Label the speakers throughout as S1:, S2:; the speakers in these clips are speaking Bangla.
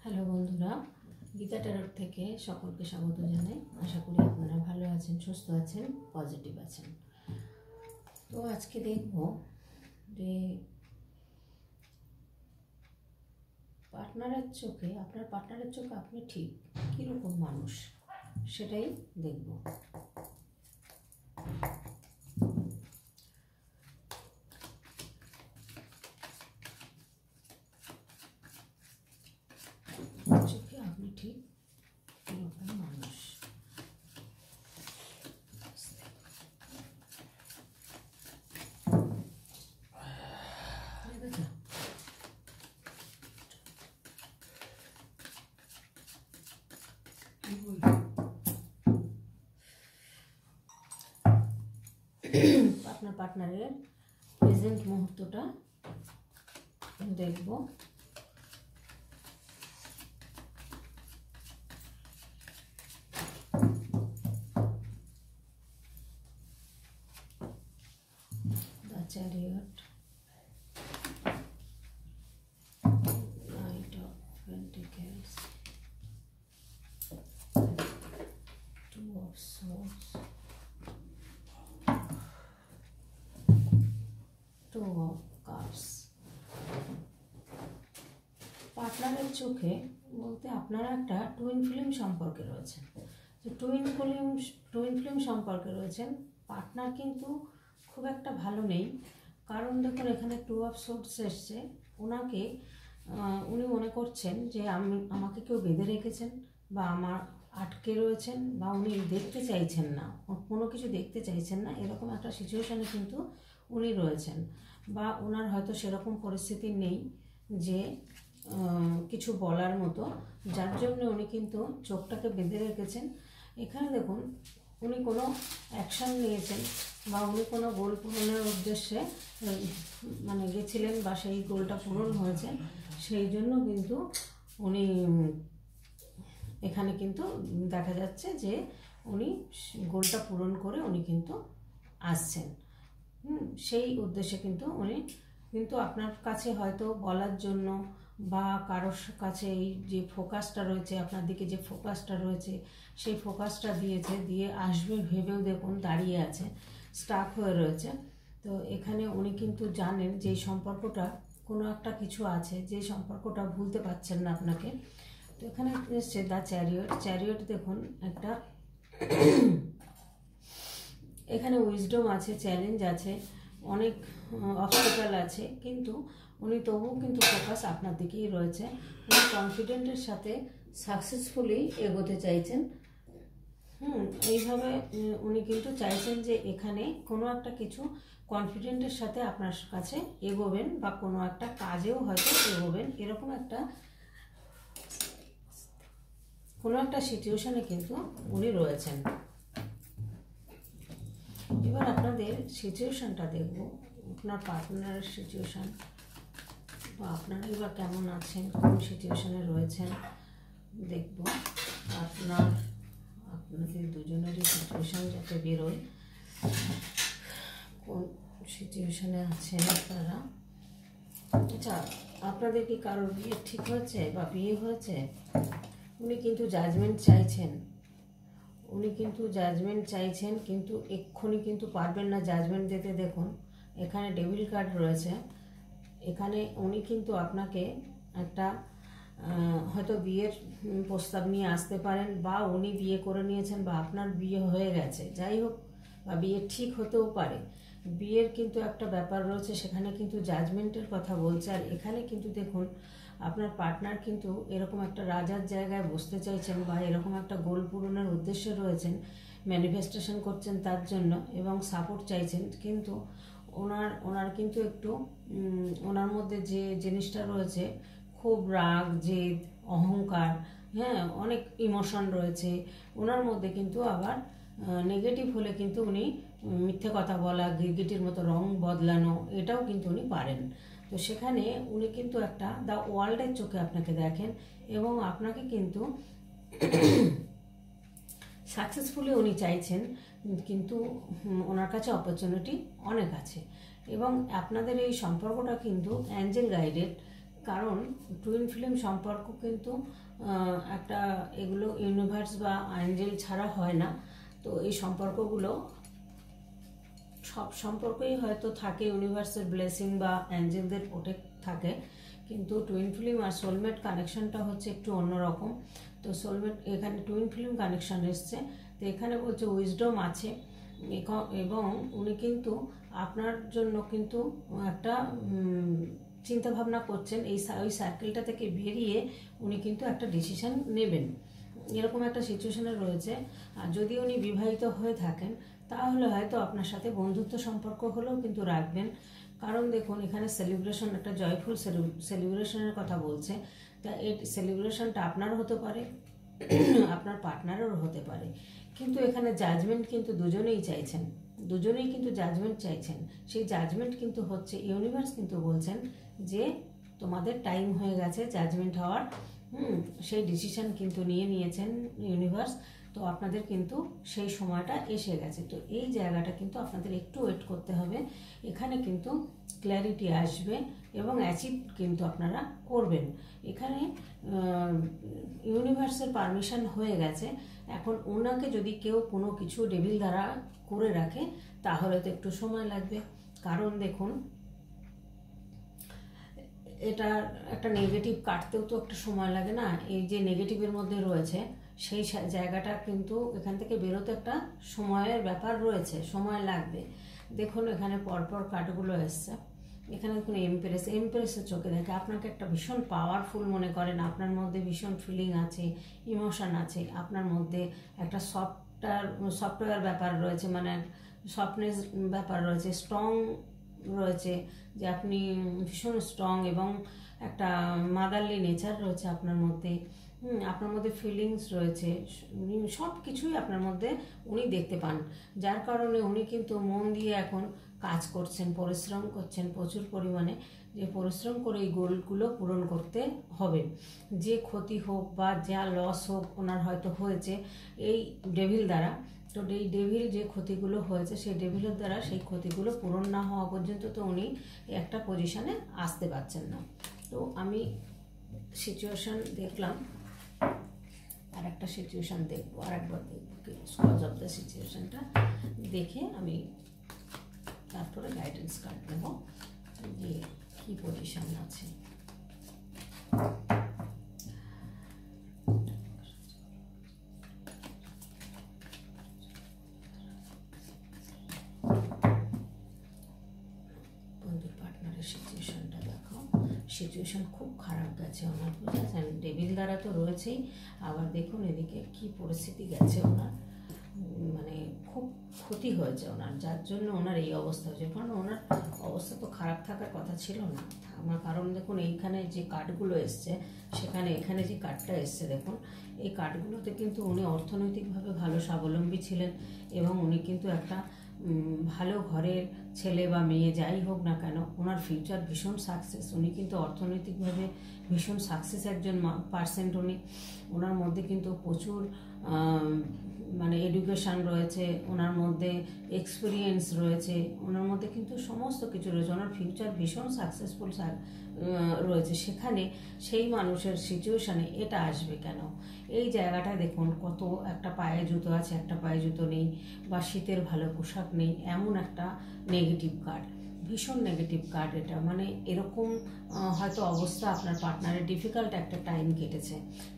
S1: হ্যালো বন্ধুরা, গীতা ট্যারট থেকে সকলকে স্বাগত জানাই। আশা করি আপনারা ভালো আছেন, সুস্থ আছেন, পজিটিভ আছেন। তো আজকে দেখব যে আপনার পার্টনারের চোখে আপনি ঠিক কীরকম মানুষ, সেটাই দেখব। চোখে আপনি ঠিক কীরকম মানুষ। আপনার পার্টনারের প্রেজেন্ট মুহূর্তটা দেখব। The Chariot, Knight of Pentacles, Two of Swords, Two of Cups। পার্টনারের চোখে বলতে আপনারা একটা টুইন ফ্লেম সম্পর্কে রয়েছেন। যে টুইন ফ্লেম সম্পর্কে রয়েছেন, পার্টনার কিন্তু খুব একটা ভালো নেই। কারণ দেখুন, এখানে টু অফ সোর্ডস এসছে। উনি মনে করছেন যে আমাকে কেউ বেঁধে রেখেছেন, বা আমার আটকে রয়েছেন, বা উনি দেখতে চাইছেন না, কোনো কিছু দেখতে চাইছেন না, এরকম একটা সিচুয়েশানে কিন্তু উনি রয়েছেন। বা ওনার হয়তো সেরকম পরিস্থিতি নেই যে কিছু বলার মতো, যার জন্য উনি কিন্তু চোখটাকে বেঁধে রেখেছেন। এখানে দেখুন, উনি কোনো অ্যাকশান নিয়েছেন, বা উনি কোনো গোল পূরণের উদ্দেশ্যে গেছিলেন, বা সেই গোলটা পূরণ হয়েছে, সেই জন্য কিন্তু উনি এখানে কিন্তু দেখা যাচ্ছে যে উনি গোলটা পূরণ করে উনি কিন্তু আসছেন। সেই উদ্দেশ্যে কিন্তু উনি কিন্তু আপনার কাছে হয়তো বলার জন্য, বা কারোর কাছে এই যে ফোকাসটা রয়েছে, আপনার দিকে যে ফোকাসটা রয়েছে, সেই ফোকাসটা দিয়ে আসবে ভেবেও দেখুন দাঁড়িয়ে আছে, স্টাক হয়ে রয়েছে। তো এখানে উনি কিন্তু জানেন যে এই সম্পর্কটা কোনো একটা কিছু আছে, যে সম্পর্কটা ভুলতে পারছেন না আপনাকে। তো এখানে এসছে দ্য চ্যারিয়ট। দেখুন, একটা এখানে উইজডম আছে, চ্যালেঞ্জ আছে, অনেক অবস্টাকেল আছে, কিন্তু উনি তবুও কিন্তু ফোকাস আপনার দিকেই রয়েছে। উনি কনফিডেন্টের সাথে সাকসেসফুলি এগোতে চাইছেন। এইভাবে উনি কিন্তু চাইছেন যে এখানে কোনো একটা কিছু কনফিডেন্টের সাথে আপনার কাছে এগোবেন, বা কোনো একটা কাজেও হয়তো এগোবেন, এরকম কোনো একটা সিচুয়েশনে কিন্তু উনি রয়েছেন। এবার আপনাদের সিচুয়েশনটা দেখব, আপনার পার্টনারের সিচুয়েশন, বা আপনারা এবার কেমন আছেন, কোন সিচুয়েশনে রয়েছেন দেখব। আপনাদের দুজনেরই সিচুয়েশন যাতে বেরোয়, কোন সিচুয়েশনে আছেন আপনারা। আচ্ছা, আপনাদের কি কারোর বিয়ে ঠিক হয়েছে বা বিয়ে হয়েছে? উনি কিন্তু জাজমেন্ট চাইছেন, কিন্তু এক্ষুনি কিন্তু পারবেন না জাজমেন্ট দিতে। দেখুন, এখানে ডেভিল কার্ড রয়েছে। এখানে উনি কিন্তু আপনাকে একটা হয়তো বিয়ের প্রস্তাব নিয়ে আসতে পারেন, বা উনি বিয়ে করে নিয়েছেন, বা আপনার বিয়ে হয়ে গেছে, যাই হোক, বা বিয়ে ঠিক হতেও পারে। বিয়ের কিন্তু একটা ব্যাপার রয়েছে, সেখানে কিন্তু জাজমেন্টের কথা বলছে। আর এখানে কিন্তু দেখুন, আপনার পার্টনার কিন্তু এরকম একটা রাজার জায়গায় বসতে চাইছেন, বা এরকম একটা গোল পূরণের উদ্দেশ্যে রয়েছেন, ম্যানিফেস্টেশন করছেন তার জন্য, এবং সাপোর্ট চাইছেন। কিন্তু ওনার কিন্তু একটু ওনার মধ্যে যে জিনিসটা রয়েছে, খুব রাগ, জেদ, অহংকার, অনেক ইমোশন রয়েছে ওনার মধ্যে। কিন্তু আবার নেগেটিভ হলে কিন্তু উনি মিথ্যে কথা বলা, গিরগিটির মতো রং বদলানো, এটাও কিন্তু উনি পারেন। তো সেখানে উনি কিন্তু একটা দ্য ওয়ার্ল্ডের চোখে আপনাকে দেখেন, এবং আপনাকে কিন্তু সাকসেসফুলি উনি চাইছেন, কিন্তু ওনার কাছে অপরচুনিটি অনেক আছে। এবং আপনাদের এই সম্পর্কটা কিন্তু অ্যাঞ্জেল গাইডেড, কারণ টুইন ফ্লেম সম্পর্ক কিন্তু একটা এগুলো ইউনিভার্স বা অ্যাঞ্জেল ছাড়া হয় না। তো এই সম্পর্কগুলো সব সম্পর্কেই হয়তো থাকে ইউনিভার্সের ব্লেসিং বা অ্যাঞ্জেলদের প্রোটেক্ট থাকে, কিন্তু টুইন ফ্লেম আর সোলমেট কানেকশনটা হচ্ছে একটু অন্যরকম। তো সোলমেট এখানে টুইন ফ্লেম কানেকশন এসছে, তো এখানে বলছে উইজডম আছে এবং উনি কিন্তু আপনার জন্য কিন্তু একটা চিন্তা ভাবনা করছেন, ওই সার্কেলটা থেকে বেরিয়ে উনি কিন্তু একটা ডিসিশন নেবেন, এরকম একটা সিচুয়েশনে রয়েছে। আর যদি উনি বিবাহিত হয়ে থাকেন তাহলে হয়তো আপনার সাথে বন্ধুত্ব সম্পর্ক হলেও কিন্তু রাখবেন। কারণ দেখুন এখানে সেলিব্রেশন, একটা জয়ফুল সেলিব্রেশনের কথা বলছে। তা এই সেলিব্রেশনটা আপনারও হতে পারে, আপনার পার্টনারেরও হতে পারে, কিন্তু এখানে জাজমেন্ট কিন্তু দুজনেই চাইছেন, দুজনেই কিন্তু জাজমেন্ট চাইছেন। সেই জাজমেন্ট কিন্তু হচ্ছে ইউনিভার্স কিন্তু বলছেন যে তোমাদের টাইম হয়ে গেছে জাজমেন্ট হওয়ার, সেই ডিসিশন কিন্তু নিয়েছেন ইউনিভার্স। তো আপনাদের কিন্তু সেই সময়টা এসে গেছে। তো এই জায়গাটা কিন্তু আপনাদের একটু ওয়েট করতে হবে, এখানে কিন্তু ক্ল্যারিটি আসবে এবং অ্যাচিভ কিন্তু আপনারা করবেন। এখানে ইউনিভার্সের পারমিশন হয়ে গেছে। এখন ওনাকে যদি কেউ কোনো কিছু ডেভিল দ্বারা করে রাখে তাহলে তো একটু সময় লাগবে। কারণ দেখুন এটা একটা নেগেটিভ কাটতেও তো একটা সময় লাগে না, এই যে নেগেটিভের মধ্যে রয়েছে সেই জায়গাটা কিন্তু এখান থেকে বেরোতে একটা সময়ের ব্যাপার রয়েছে, সময় লাগবে। দেখুন এখানে পরপর কার্ডগুলো এসছে, এখানে দেখুন এমপ্রেসের চোখে দেখে আপনাকে একটা ভীষণ পাওয়ারফুল মনে করেন, আপনার মধ্যে ভীষণ ফিলিং আছে, ইমোশন আছে, আপনার মধ্যে একটা সফটওয়্যার ব্যাপার রয়েছে, মানে সফটনেস ব্যাপার রয়েছে, স্ট্রং রয়েছে, যে আপনি ভীষণ স্ট্রং এবং একটা মাদারলি নেচার রয়েছে আপনার মধ্যে, আপনার মধ্যে ফিলিংস রয়েছে, সব কিছুই আপনার মধ্যে উনি দেখতে পান। যার কারণে উনি কিন্তু মন দিয়ে এখন কাজ করছেন, পরিশ্রম করছেন প্রচুর পরিমাণে, যে পরিশ্রম করে এই গোলগুলো পূরণ করতে হবে। যে ক্ষতি হোক বা যা লস হোক ওনার হয়তো হয়েছে এই ডেভিল দ্বারা, তো এই ডেভিল যে ক্ষতিগুলো হয়েছে সেই ডেভিলের দ্বারা সেই ক্ষতিগুলো পূরণ না হওয়া পর্যন্ত তো উনি একটা পজিশনে আসতে পারছেন না। তো আমি সিচুয়েশন দেখলাম, আর একটা সিচুয়েশন দেখবো, আর একবার দেখবো কজ অফ দ্য সিচুয়েশনটা দেখে আমি তারপরে গাইডেন্স কার্ড নেব যে কী পজিশন আছে। সিচুয়েশন খুব খারাপ গেছে ওনার, বুঝেছেন? ডেভিল দ্বারা তো রয়েছেই, আবার দেখুন এদিকে কি পরিস্থিতি গেছে ওনার, মানে খুব ক্ষতি হয়েছে ওনার, যার জন্য ওনার এই অবস্থা হয়েছে। কারণ ওনার অবস্থা তো খারাপ থাকার কথা ছিল না আমার, কারণ দেখুন এইখানে যে কার্ডগুলো এসছে সেখানে এখানে যে কার্ডটা এসছে দেখুন, এই কার্ডগুলোতে কিন্তু উনি অর্থনৈতিকভাবে ভালো স্বাবলম্বী ছিলেন এবং উনি কিন্তু একটা ভালো ঘরের ছেলে বা মেয়ে যাই হোক না কেন ওনার ফিউচার ভীষণ সাকসেস, উনি কিন্তু অর্থনৈতিকভাবে ভীষণ সাকসেস একজন পার্সেন্ট উনি। ওনার মধ্যে কিন্তু প্রচুর মানে এডুকেশান রয়েছে, ওনার মধ্যে এক্সপিরিয়েন্স রয়েছে, ওনার মধ্যে কিন্তু সমস্ত কিছু রয়েছে, ওনার ফিউচার ভীষণ সাকসেসফুল রয়েছে। সেখানে সেই মানুষের সিচুয়েশানে এটা আসবে কেন? এই জায়গাটা দেখুন কত, একটা পায়ে জুতো আছে একটা পায়ে জুতো নেই, বা শীতের ভালো পোশাক নেই, এমন একটা নেগেটিভ কার্ড, ভীষণ নেগেটিভ কার্ড এটা। মানে এরকম হয়তো অবস্থা আপনার পার্টনারের ডিফিকাল্ট একটা টাইম কেটেছে,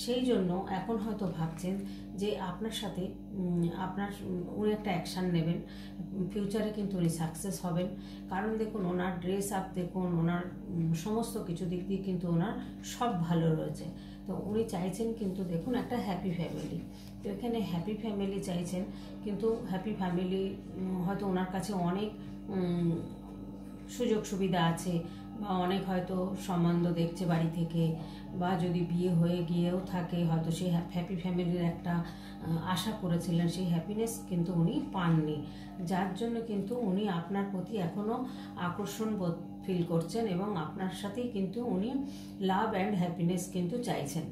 S1: সেই জন্য এখন হয়তো ভাবছেন যে আপনার সাথে উনি একটা অ্যাকশান নেবেন, ফিউচারে কিন্তু উনি সাকসেস হবেন। কারণ দেখুন ওনার ড্রেস আপ দেখুন, ওনার সমস্ত কিছু দিক দিয়ে কিন্তু ওনার সব ভালো রয়েছে। তো উনি চাইছেন কিন্তু দেখুন একটা হ্যাপি ফ্যামিলি, তো এখানে হ্যাপি ফ্যামিলি চাইছেন, কিন্তু হ্যাপি ফ্যামিলি হয়তো ওনার কাছে অনেক সুযোগ সুবিধা আছে, বা অনেক হয়তো সম্বন্ধ দেখছে বাড়ি থেকে, বা যদি বিয়ে হয়ে গিয়েও থাকে হয়তো সেই হ্যাপি ফ্যামিলির একটা আশা করেছিলেন, সেই হ্যাপিনেস কিন্তু উনি পাননি, যার জন্য কিন্তু উনি আপনার প্রতি এখনও আকর্ষণ বোধ ফিল করছেন এবং আপনার সাথেই কিন্তু উনি লাভ অ্যান্ড হ্যাপিনেস কিন্তু চাইছেন।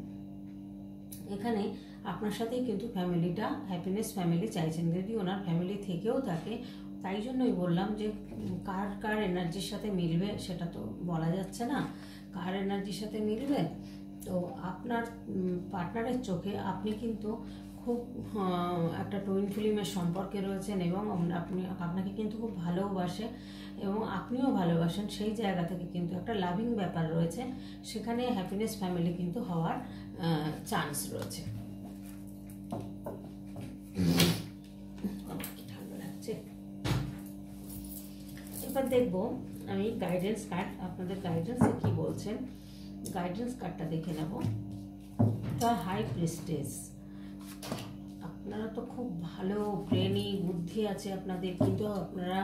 S1: এখানে আপনার সাথেই কিন্তু ফ্যামিলিটা হ্যাপিনেস ফ্যামিলি চাইছেন, যদি ওনার ফ্যামিলি থেকেও থাকে। তাই জন্যই বললাম যে কার কার এনার্জির সাথে মিলবে সেটা তো বলা যাচ্ছে না, কার এনার্জির সাথে মিলবে। তো আপনার পার্টনারের চোখে আপনি কিন্তু খুব একটা টুইন ফিল্মের সম্পর্কে রয়েছেন এবং আপনাকে কিন্তু খুব ভালোবাসে এবং আপনিও ভালোবাসেন, সেই জায়গা থেকে কিন্তু একটা লাভিং ব্যাপার রয়েছে, সেখানে হ্যাপিনেস ফ্যামিলি কিন্তু হওয়ার চান্স রয়েছে। ঠান্ডা লাগছে। এবার দেখবো আমি গাইডেন্স কার্ড, আপনাদের গাইডেন্সে কি বলছেন, গাইডেন্স কার্ডটা দেখে নেব। দ্য হাই প্রিস্টেস, আপনারা তো খুব ভালো ব্রেনি বুদ্ধি আছে আপনাদের, কিন্তু আপনারা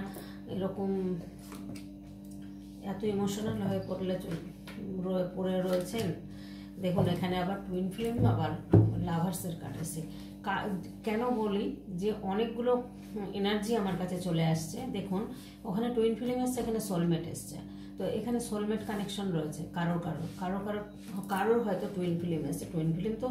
S1: এরকম এত ইমোশনাল হয়ে পড়ে রয়েছেন। দেখুন এখানে আবার টুইন ফ্লেম, আবার লাভার্সের কার্ড আছে। কেন বলি যে অনেকগুলো এনার্জি আমার কাছে চলে আসছে। দেখুন ওখানে টুইন ফিল্ম এসছে, এখানে সোলমেট এসছে। তো এখানে সোলমেট কানেকশন রয়েছে কারোর হয়তো টুইন ফিল্ম এসছে। টুইন ফিল্ম তো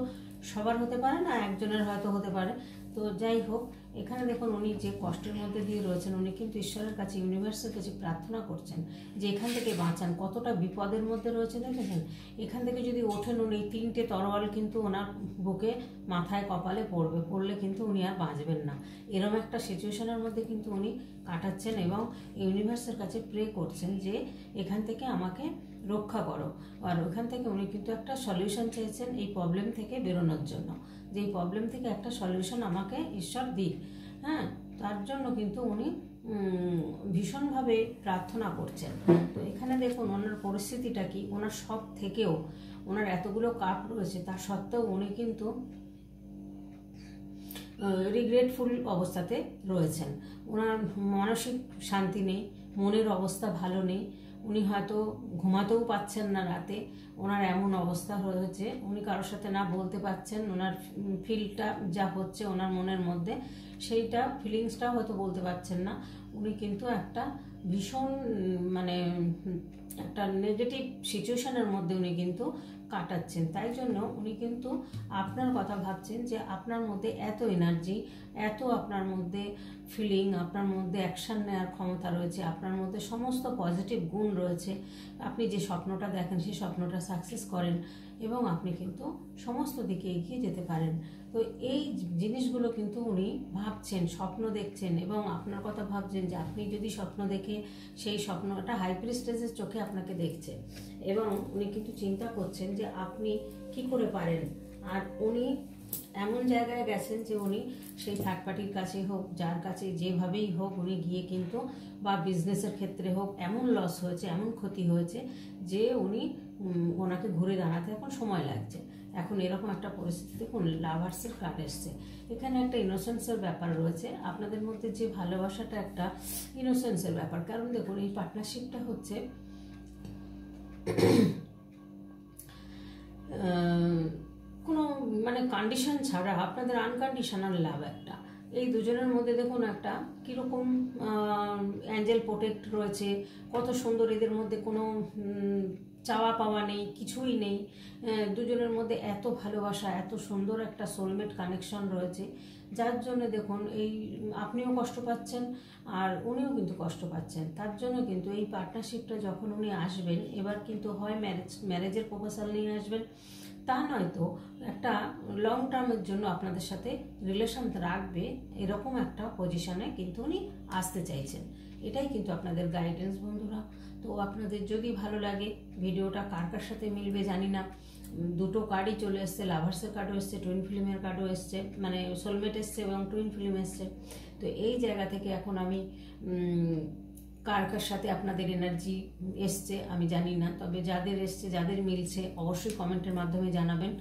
S1: সবার হতে পারে না, একজনের হয়তো হতে পারে। তো যাই হোক, এখানে দেখুন উনি যে কষ্টের মধ্যে দিয়ে রয়েছেন, উনি কিন্তু ঈশ্বরের কাছে, ইউনিভার্সের কাছে প্রার্থনা করছেন যে এখান থেকে বাঁচান। কতটা বিপদের মধ্যে রয়েছে দেখেছেন। এখান থেকে যদি ওঠেন উনি, 3টে তরোয়াল কিন্তু ওনার বুকে, মাথায়, কপালে পড়লে কিন্তু উনি আর বাঁচবেন না। এরকম একটা সিচুয়েশনের মধ্যে কিন্তু উনি কাটাচ্ছেন এবং ইউনিভার্সের কাছে প্রে করছেন যে এখান থেকে আমাকে রক্ষা করো। আর ওখান থেকে উনি কিন্তু একটা সলিউশন চেয়েছেন এই প্রবলেম থেকে বেরোনোর জন্য, যে এই প্রবলেম থেকে একটা সলিউশন আমাকে ঈশ্বর দিক। হ্যাঁ, তার জন্য কিন্তু উনি ভীষণভাবে প্রার্থনা করছেন। তো এখানে দেখুন ওনার পরিস্থিতিটা কি, ওনার সব থেকেও, ওনার এতগুলো কাপ রয়েছে তার সত্ত্বেও উনি কিন্তু রিগ্রেটফুল অবস্থাতে রয়েছেন। ওনার মানসিক শান্তি নেই, মনের অবস্থা ভালো নেই, উনি হয়তো ঘুমাতেও পাচ্ছেন না রাতে, ওনার এমন অবস্থা হয়েছে উনি কারোর সাথে না বলতে পারছেন। ওনার ফিলটা যা হচ্ছে ওনার মনের মধ্যে, সেইটা ফিলিংসটাও হয়তো বলতে পারছেন না। উনি কিন্তু একটা ভীষণ মানে একটা নেগেটিভ সিচুয়েশনের মধ্যে উনি কিন্তু কাটাচ্ছেন। তাই জন্য উনি কিন্তু আপনার কথা ভাবছেন যে আপনার মধ্যে এত এনার্জি, এত আপনার মধ্যে ফিলিং, আপনার মধ্যে অ্যাকশান নেওয়ার ক্ষমতা রয়েছে, আপনার মধ্যে সমস্ত পজিটিভ গুণ রয়েছে। আপনি যে স্বপ্নটা দেখেন সেই স্বপ্নটা সাকসেস করেন এবং আপনি কিন্তু সমস্ত দিকে এগিয়ে যেতে পারেন। তো এই জিনিসগুলো কিন্তু উনি ভাবছেন, স্বপ্ন দেখছেন এবং আপনার কথা ভাবছেন যে আপনি যদি স্বপ্ন দেখে সেই স্বপ্নটা হাই প্রিস্টেসের চোখে আপনাকে দেখছে এবং উনি কিন্তু চিন্তা করছেন যে আপনি কি করে পারেন। আর উনি এমন জায়গায় গেছেন যে উনি সেই থার্ড পার্টির কাছে হোক, যার কাছে যেভাবেই হোক উনি গিয়ে কিন্তু, বা বিজনেসের ক্ষেত্রে হোক, এমন লস হয়েছে, এমন ক্ষতি হয়েছে যে উনি ওনাকে ঘুরে দাঁড়াতে এখন সময় লাগছে। এখন এরকম একটা পরিস্থিতি দেখুন লাভার্সের কার্ড এসছে। এখানে একটা ইনোসেন্সের ব্যাপার রয়েছে, আপনাদের মধ্যে যে ভালোবাসাটা একটা ইনোসেন্সের ব্যাপার। কারণ দেখুন এই পার্টনারশিপটা হচ্ছে কোনো মানে কন্ডিশন ছাড়া আপনাদের আনকন্ডিশনাল লাভ একটা। এই দুজনের মধ্যে দেখুন একটা কীরকম অ্যাঞ্জেল প্রোটেক্ট রয়েছে, কত সুন্দর। এদের মধ্যে কোনো চাওয়া পাওয়া নেই, কিছুই নেই। দুজনের মধ্যে এত ভালোবাসা, এত সুন্দর একটা সোলমেট কানেকশন রয়েছে, যার জন্য দেখুন এই আপনিও কষ্ট পাচ্ছেন আর উনিও কিন্তু কষ্ট পাচ্ছেন। তার জন্য কিন্তু এই পার্টনারশিপটা যখন উনি আসবেন, এবার কিন্তু হয় ম্যারেজের প্রপোজাল নিয়ে আসবেন, তা নয়তো একটা লং টার্মের জন্য আপনাদের সাথে রিলেশন রাখবে, এরকম একটা পজিশনে কিন্তু উনি আসতে চাইছেন। এটাই কিন্তু আপনাদের গাইডেন্স বন্ধুরা। তো আপনাদের যদি ভালো লাগে, ভিডিওটা কার কার সাথে মিলবে জানি না, দুটো কার্ডই চলে এসছে, লাভার্সের কার্ডও এসছে, টুইন ফিল্মের কার্ডও এসছে, মানে সোলমেট এসছে এবং টুইন ফিল্ম এসছে। তো এই জায়গা থেকে এখন আমি কার কার সাথে আপনাদের এনার্জি এসছে আমি জানি না, তবে যাদের এসছে, যাদের মিলছে অবশ্যই কমেন্টের মাধ্যমে জানাবেন।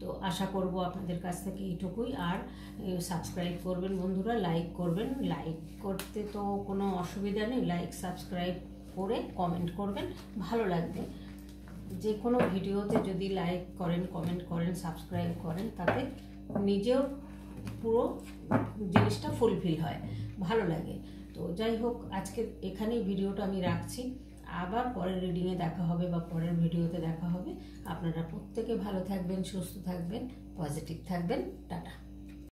S1: তো আশা করব আপনাদের কাছ থেকে এইটুকুই। আর সাবস্ক্রাইব করবেন বন্ধুরা, লাইক করবেন। লাইক করতে তো কোনো অসুবিধা নেই, লাইক সাবস্ক্রাইব করে কমেন্ট করবেন, ভালো লাগবে। যে কোনো ভিডিওতে যদি লাইক করেন, কমেন্ট করেন, সাবস্ক্রাইব করেন, তাতে নিজেও পুরো জিনিসটা ফুলফিল হয়, ভালো লাগে। তো যাই হোক, আজকে এখানেই ভিডিওটা আমি রাখছি। আবার পরের রিডিংয়ে দেখা হবে বা পরের ভিডিওতে দেখা হবে। আপনারা প্রত্যেকে ভালো থাকবেন, সুস্থ থাকবেন, পজিটিভ থাকবেন। টাটা।